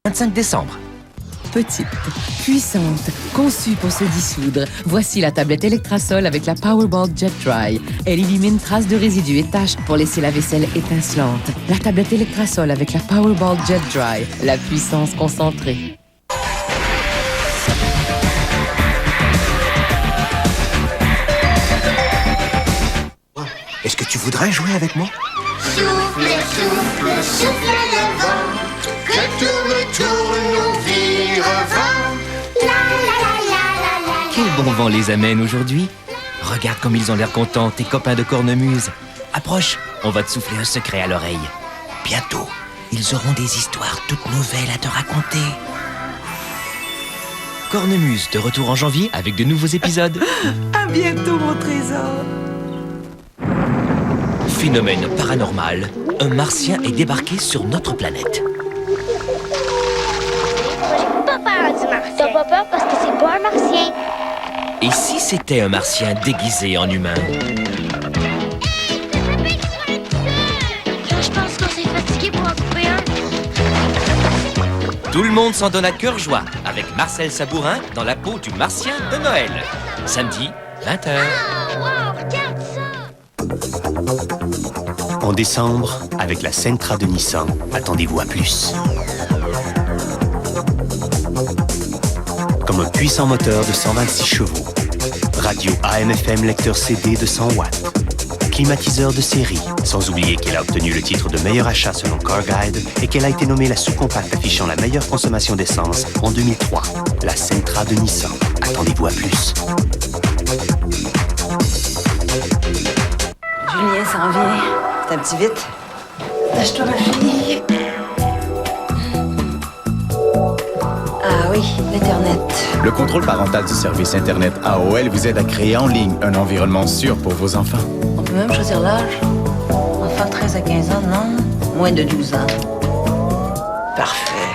25 décembre. Petite, puissante, conçue pour se dissoudre, voici la tablette Electrasol avec la Powerball Jet Dry. Elle élimine traces de résidus et taches pour laisser la vaisselle étincelante. La tablette Electrasol avec la Powerball Jet Dry, la puissance concentrée. Est-ce que tu voudrais jouer avec moi? Souffle, souffle, souffle le vent, que tout retourne nos vies revend. La la la la la la. Quel bon vent les amène aujourd'hui? Regarde comme ils ont l'air contents, tes copains de cornemuse. Approche, on va te souffler un secret à l'oreille. Bientôt, ils auront des histoires toutes nouvelles à te raconter. Cornemuse, de retour en janvier avec de nouveaux épisodes. À bientôt, mon trésor! Phénomène paranormal, un martien est débarqué sur notre planète. J'ai pas peur du martien. T'as pas peur parce que c'est pas un martien. Et si c'était un martien déguisé en humain? Je pense qu'on s'est fatigué pour en couper un. Tout le monde s'en donne à cœur joie avec Marcel Sabourin dans la peau du martien de Noël. Samedi, 20h. Ah, wow, regarde ça. En décembre, avec la Sentra de Nissan, attendez-vous à plus. Comme un puissant moteur de 126 chevaux, radio AM/FM lecteur CD de 100 watts, climatiseur de série, sans oublier qu'elle a obtenu le titre de meilleur achat selon Car Guide et qu'elle a été nommée la sous-compacte affichant la meilleure consommation d'essence en 2003. La Sentra de Nissan. Attendez-vous à plus. Julien s'en vient. C'est un petit vite. Tâche-toi, ma fille. Ah oui, l'Internet. Le contrôle parental du service Internet AOL vous aide à créer en ligne un environnement sûr pour vos enfants. On peut même choisir l'âge. Enfant de 13 à 15 ans, non. Moins de 12 ans. Parfait.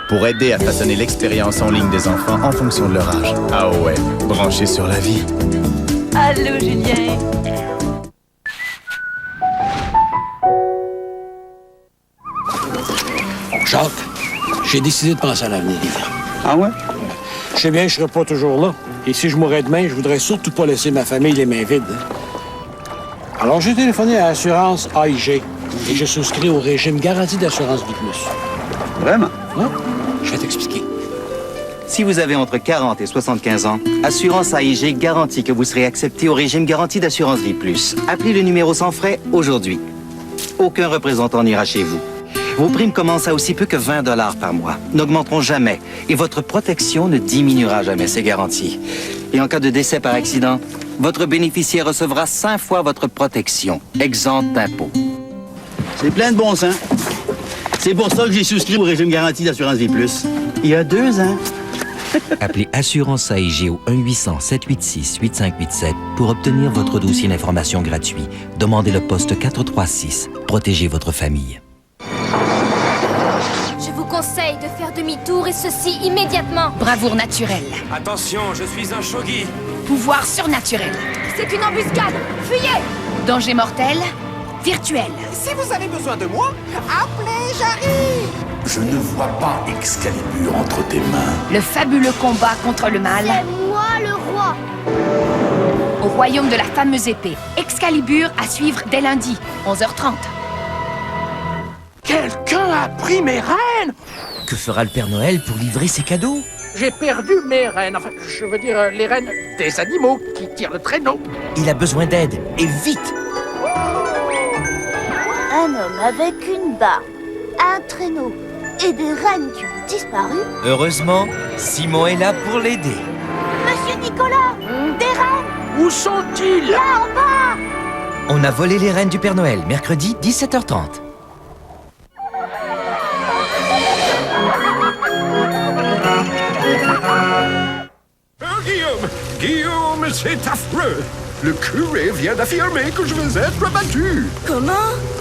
Pour aider à façonner l'expérience en ligne des enfants en fonction de leur âge. AOL, branché sur la vie. Allô, Julien. Jacques, j'ai décidé de penser à l'avenir. Ah ouais? Je sais bien que je serai pas toujours là. Et si je mourais demain, je voudrais surtout pas laisser ma famille les mains vides. Alors, j'ai téléphoné à Assurance AIG et j'ai souscrit au régime garanti d'assurance Vie Plus. Vraiment? Ouais? Je vais t'expliquer. Si vous avez entre 40 et 75 ans, Assurance AIG garantit que vous serez accepté au régime garanti d'assurance Vie Plus. Appelez le numéro sans frais aujourd'hui. Aucun représentant n'ira chez vous. Vos primes commencent à aussi peu que 20 $ par mois, n'augmenteront jamais et votre protection ne diminuera jamais, c'est garanti. Et en cas de décès par accident, votre bénéficiaire recevra 5 fois votre protection, exempte d'impôt. C'est plein de bon sens. C'est pour ça que j'ai souscrit au régime garanti d'assurance Vie Plus. Il y a 2 ans. Appelez Assurance AIG au 1-800-786-8587 pour obtenir votre dossier d'information gratuit. Demandez le poste 436. Protégez votre famille. Je vous conseille de faire demi-tour et ceci immédiatement. Bravoure naturelle. Attention, je suis un shogi. Pouvoir surnaturel. C'est une embuscade. Fuyez! Danger mortel. Virtuel. Si vous avez besoin de moi, appelez, j'arrive. Je ne vois pas Excalibur entre tes mains. Le fabuleux combat contre le mal. C'est moi le roi. Au royaume de la fameuse épée. Excalibur à suivre dès lundi, 11h30. Quelqu'un a pris mes rênes. Que fera le Père Noël pour livrer ses cadeaux? J'ai perdu mes rênes. Enfin, je veux dire les rênes des animaux qui tirent le traîneau. Il a besoin d'aide, et vite! Un homme avec une barbe, un traîneau et des rênes qui ont disparu. Heureusement, Simon est là pour l'aider. Monsieur Nicolas, des rênes. Où sont-ils? Là en bas. On a volé les rênes du Père Noël, mercredi, 17h30. Guillaume, c'est affreux. Le curé vient d'affirmer que je vais être abattu. Comment?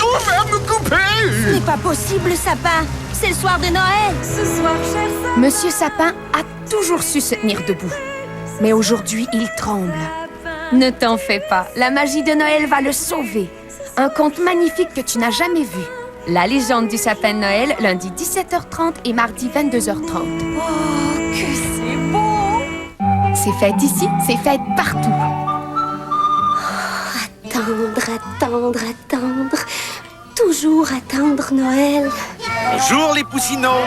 On va me couper. Ce n'est pas possible, Sapin. C'est le soir de Noël. Ce soir, cher Sapin. Monsieur Sapin a toujours su se tenir debout. Mais aujourd'hui, il tremble. Ne t'en fais pas, la magie de Noël va le sauver. Un conte magnifique que tu n'as jamais vu. La légende du sapin de Noël, lundi 17h30 et mardi 22h30. Oh, que c'est beau! C'est fête ici, c'est fête partout. Attendre. Toujours attendre Noël. Bonjour les poussinots!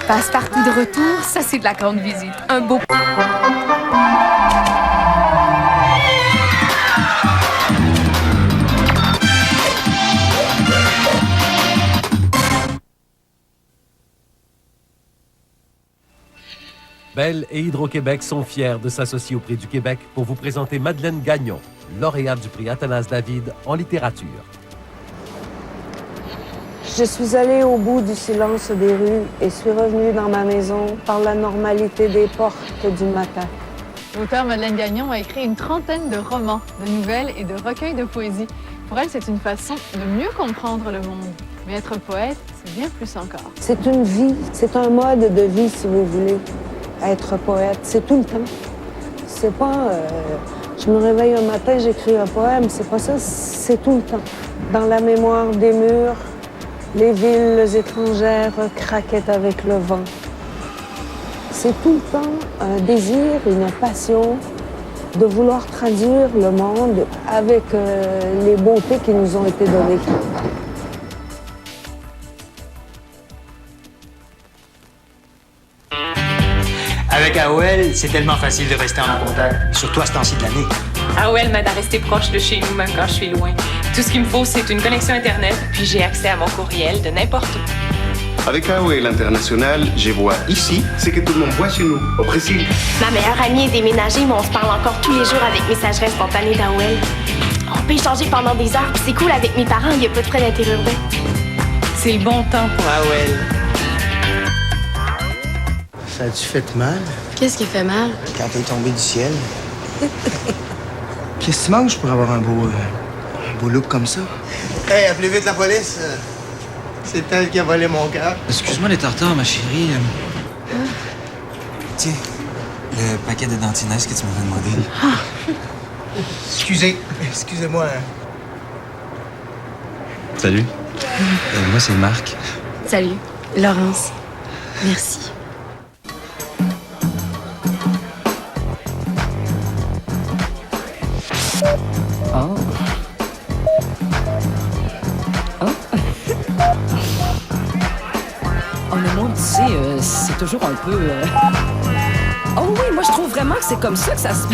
Passe-partout de retour, ça c'est de la grande visite. Un beau... Bell et Hydro-Québec sont fiers de s'associer au Prix du Québec pour vous présenter Madeleine Gagnon, lauréate du prix Athanase David en littérature. Je suis allée au bout du silence des rues et suis revenue dans ma maison par la normalité des portes du matin. L'auteure Madeleine Gagnon a écrit une trentaine de romans, de nouvelles et de recueils de poésie. Pour elle, c'est une façon de mieux comprendre le monde. Mais être poète, c'est bien plus encore. C'est une vie, c'est un mode de vie, si vous voulez. Être poète, c'est tout le temps. C'est pas... je me réveille un matin, j'écris un poème, c'est pas ça, c'est tout le temps. Dans la mémoire des murs, les villes étrangères craquaient avec le vent. C'est tout le temps un désir, une passion de vouloir traduire le monde avec les beautés qui nous ont été données. Avec AOL, c'est tellement facile de rester en contact, surtout à ce temps-ci de l'année. AOL m'aide à rester proche de chez nous, même quand je suis loin. Tout ce qu'il me faut, c'est une connexion Internet, puis j'ai accès à mon courriel de n'importe où. Avec AOL International, je vois ici ce que tout le monde voit chez nous, au Brésil. Ma meilleure amie est déménagée, mais on se parle encore tous les jours avec messagerie spontanée d'AOL. On peut échanger pendant des heures, puis c'est cool avec mes parents, il n'y a pas de frais d'interurbain. C'est le bon temps pour AOL. Ça a-tu fait mal? Qu'est-ce qui fait mal? Quand t'es tombé du ciel. Qu'est-ce que tu manges pour avoir un beau look comme ça? Hey, appelez vite la police. C'est elle qui a volé mon cœur. Excuse-moi d'être en retard, ma chérie. Tiens, le paquet de dentinaises que tu m'avais demandé. Excusez-moi. Salut. Moi, c'est Marc. Salut, Laurence. Merci. Oh. Oh. Oh, le monde, tu sais, c'est toujours un peu... Oh oui, moi, je trouve vraiment que c'est comme ça que ça se...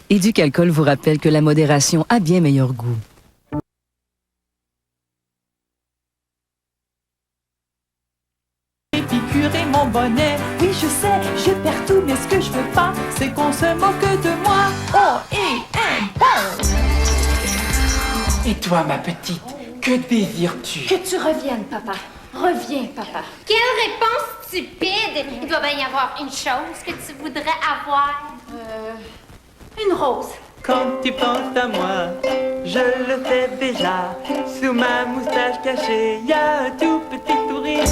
Éduc-Alcool vous rappelle que la modération a bien meilleur goût. Piqûrer mon bonnet, oui je sais, je perds tout, mais ce que je veux pas, c'est qu'on se moque de moi. Oh, et Et toi, ma petite, que désires-tu? Que tu reviennes, papa. Reviens, papa. Quelle réponse stupide! Il doit bien y avoir une chose que tu voudrais avoir. Une rose. quand tu penses à moi, je le sais déjà. Sous ma moustache cachée, y a un tout petit sourire.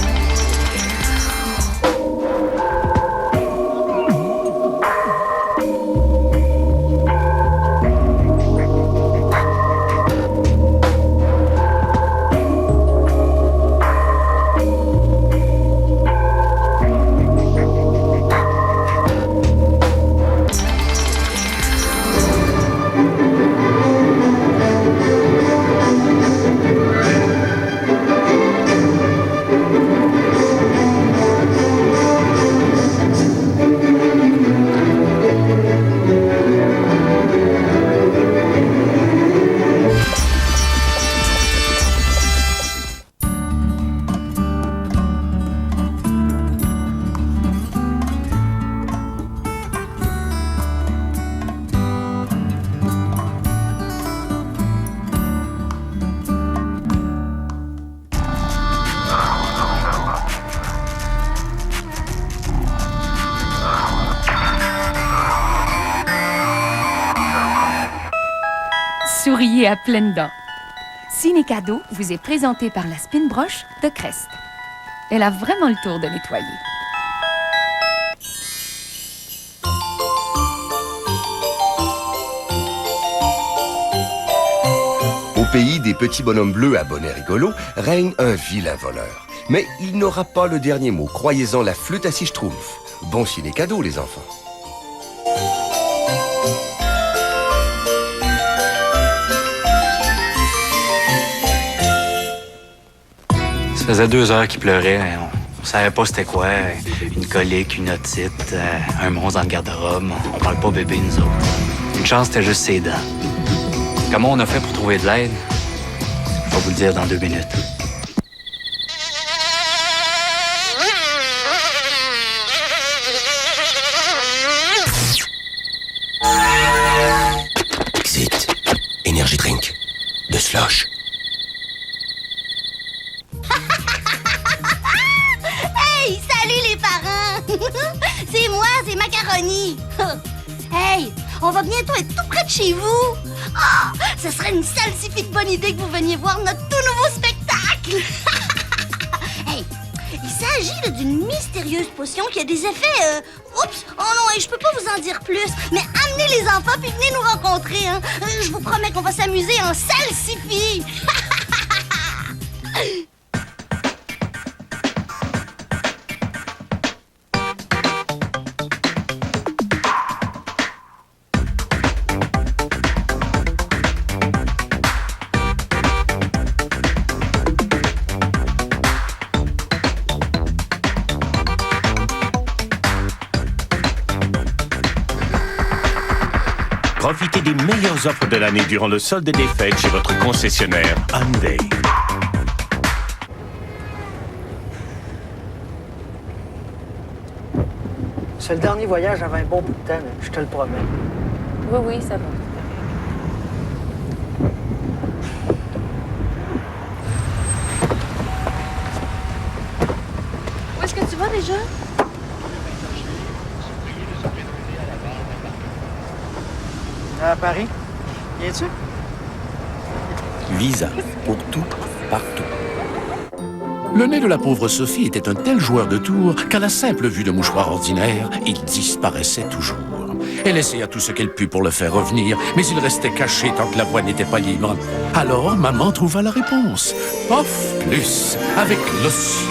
Souriez à pleines dents. Ciné Cadeau vous est présenté par la Spin Brush de Crest. Elle a vraiment le tour de nettoyer. pays des petits bonhommes bleus à bonnet rigolo règne un vilain voleur. Mais il n'aura pas le dernier mot, croyez-en la flûte à six schtroumpfs. Bon ciné cadeau, les enfants. Ça faisait 2 heures qu'il pleurait. On savait pas c'était quoi. Une colique, une otite, un monstre dans le garde-robe. On parle pas bébé, nous autres. Une chance, c'était juste ses dents. Comment on a fait pour trouver de l'aide? Je vais vous le dire dans 2 minutes. Exit. Energy drink. De slush. Hey, salut les parents! C'est moi, c'est Macaroni! Hey, on va bientôt être tout près de chez vous! Ah, ce serait une salsifie de bonne idée que vous veniez voir notre tout nouveau spectacle! Hey, il s'agit d'une mystérieuse potion qui a des effets... Oups! Oh non, je peux pas vous en dire plus, mais amenez les enfants puis venez nous rencontrer, hein! Je vous promets qu'on va s'amuser en salsifie! Profitez des meilleures offres de l'année durant le solde des fêtes chez votre concessionnaire Hyundai. C'est le dernier voyage avant un bon bout de temps, là, je te le promets. Oui, oui, ça va. Où est-ce que tu vas déjà? À Paris. Viens-tu? Visa. Pour tout, partout. Le nez de la pauvre Sophie était un tel joueur de tours qu'à la simple vue de mouchoir ordinaire, il disparaissait toujours. Elle essaya tout ce qu'elle put pour le faire revenir, mais il restait caché tant que la voie n'était pas libre. Alors, maman trouva la réponse. Pof plus, avec lotion.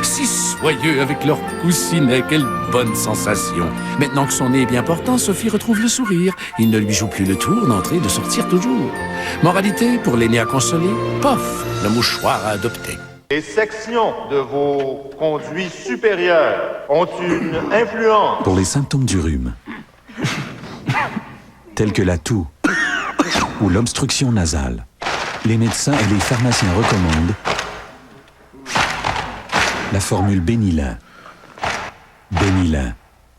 Si soyeux avec leur coussinet, quelle bonne sensation. Maintenant que son nez est bien portant, Sophie retrouve le sourire. Il ne lui joue plus le tour d'entrer et de sortir toujours. Moralité, pour l'aîné à consoler, pof, le mouchoir à adopter. Les sections de vos conduits supérieurs ont une influence. Pour les symptômes du rhume, tels que la toux ou l'obstruction nasale, les médecins et les pharmaciens recommandent la formule Benylin. Benylin,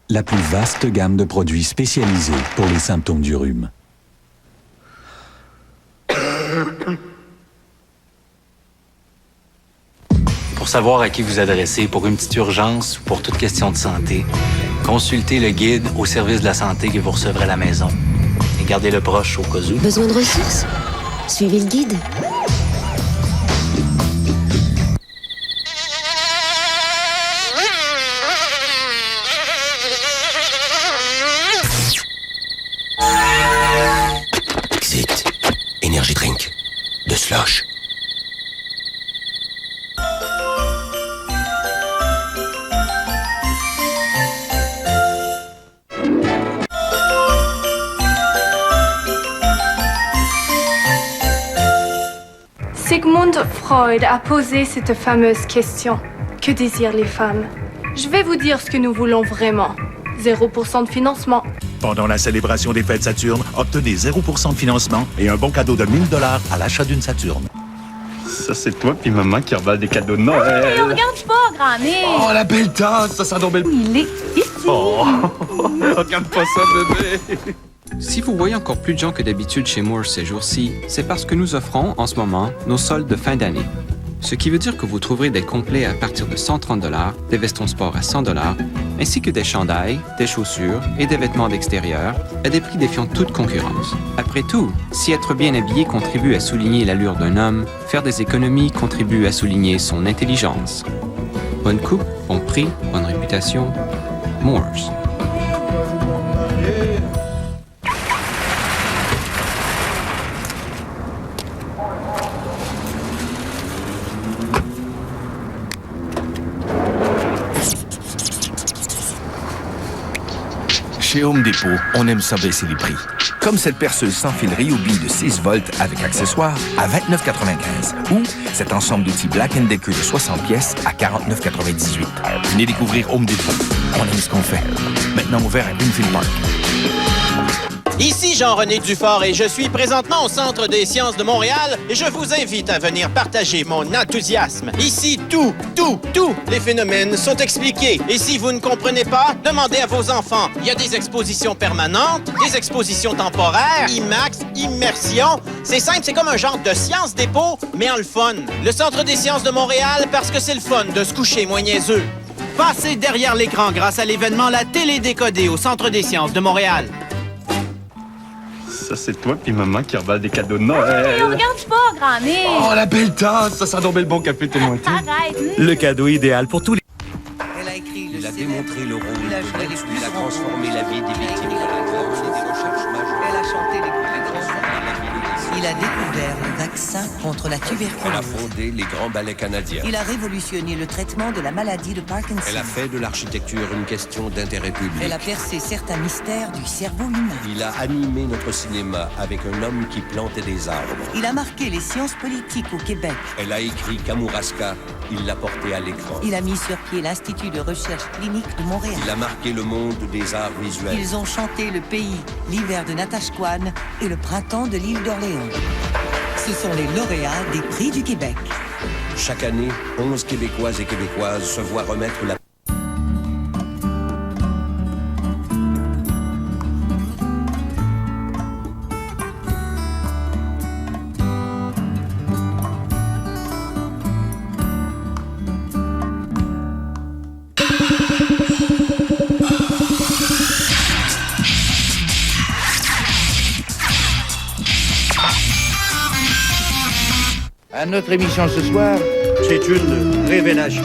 la plus vaste gamme de produits spécialisés pour les symptômes du rhume. Pour savoir à qui vous adresser pour une petite urgence ou pour toute question de santé, consultez le guide au service de la santé que vous recevrez à la maison. Et gardez-le proche au cas où. Besoin de ressources? Suivez le guide. Exit. Energy drink. De slush. Sigmund Freud a posé cette fameuse question. Que désirent les femmes? Je vais vous dire ce que nous voulons vraiment. 0% de financement. Pendant la célébration des fêtes Saturne, obtenez 0% de financement et un bon cadeau de 1000 $ à l'achat d'une Saturne. Ça, c'est toi puis maman qui reballent des cadeaux de Noël. Hey, regarde pas, grand-mère! Oh, la belle tasse! Ça sent donc belle... Il est ici! Oh! Regarde pas ça, bébé! Si vous voyez encore plus de gens que d'habitude chez Moore ces jours-ci, c'est parce que nous offrons, en ce moment, nos soldes de fin d'année. Ce qui veut dire que vous trouverez des complets à partir de 130 $, des vestons sport à 100 $, ainsi que des chandails, des chaussures et des vêtements d'extérieur à des prix défiant toute concurrence. Après tout, si être bien habillé contribue à souligner l'allure d'un homme, faire des économies contribue à souligner son intelligence. Bonne coupe, bon prix, bonne réputation. Moores. Chez Home Depot, on aime ça baisser les prix. Comme cette perceuse sans fil Ryobi de 6 volts avec accessoires à 29,95 ou cet ensemble d'outils Black & Decker de 60 pièces à 49,98. Venez découvrir Home Depot. On aime ce qu'on fait. Maintenant ouvert à Greenfield Park. Ici Jean-René Dufort et je suis présentement au Centre des sciences de Montréal et je vous invite à venir partager mon enthousiasme. Ici, tous les phénomènes sont expliqués. Et si vous ne comprenez pas, demandez à vos enfants. Il y a des expositions permanentes, des expositions temporaires, IMAX, immersion. C'est simple, c'est comme un genre de science dépôt, mais en le fun. Le Centre des sciences de Montréal parce que c'est le fun de se coucher moins niaiseux. Passez derrière l'écran grâce à l'événement La Télé décodée au Centre des sciences de Montréal. Ça, c'est toi puis maman qui emballent des cadeaux de Noël. Hey, regarde pas, grand-mère. Oh, la belle tasse! Ça sent donc le bon café témoin. Arrête. Le cadeau idéal pour tous les... Elle a écrit il a démontré le rôle de Beth, il a transformé la vie des victimes de la guerre, des recherches majeures. Elle a chanté les Il a découvert le vaccin contre la tuberculose. Elle a fondé les grands ballets canadiens. Il a révolutionné le traitement de la maladie de Parkinson. Elle a fait de l'architecture une question d'intérêt public. Elle a percé certains mystères du cerveau humain. Il a animé notre cinéma avec un homme qui plantait des arbres. Il a marqué les sciences politiques au Québec. Elle a écrit Kamouraska, il l'a porté à l'écran. Il a mis sur pied l'Institut de recherche clinique de Montréal. Il a marqué le monde des arts visuels. Ils ont chanté le pays, l'hiver de Natashquan et le printemps de l'île d'Orléans. Ce sont les lauréats des prix du Québec. Chaque année, 11 Québécoises et Québécoises se voient remettre la... À notre émission ce soir, c'est une révélation.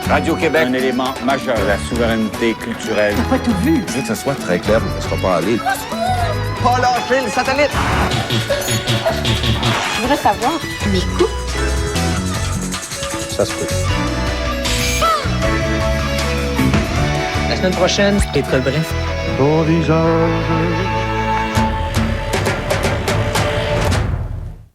Radio-Québec, un élément majeur de la souveraineté culturelle. T'as pas tout vu? Je veux que ça soit très clair, on ne sera pas aller. Pas lâcher le satellite! Je voudrais savoir, mes coups. Ça se peut. La semaine prochaine, et très bref. Ton visage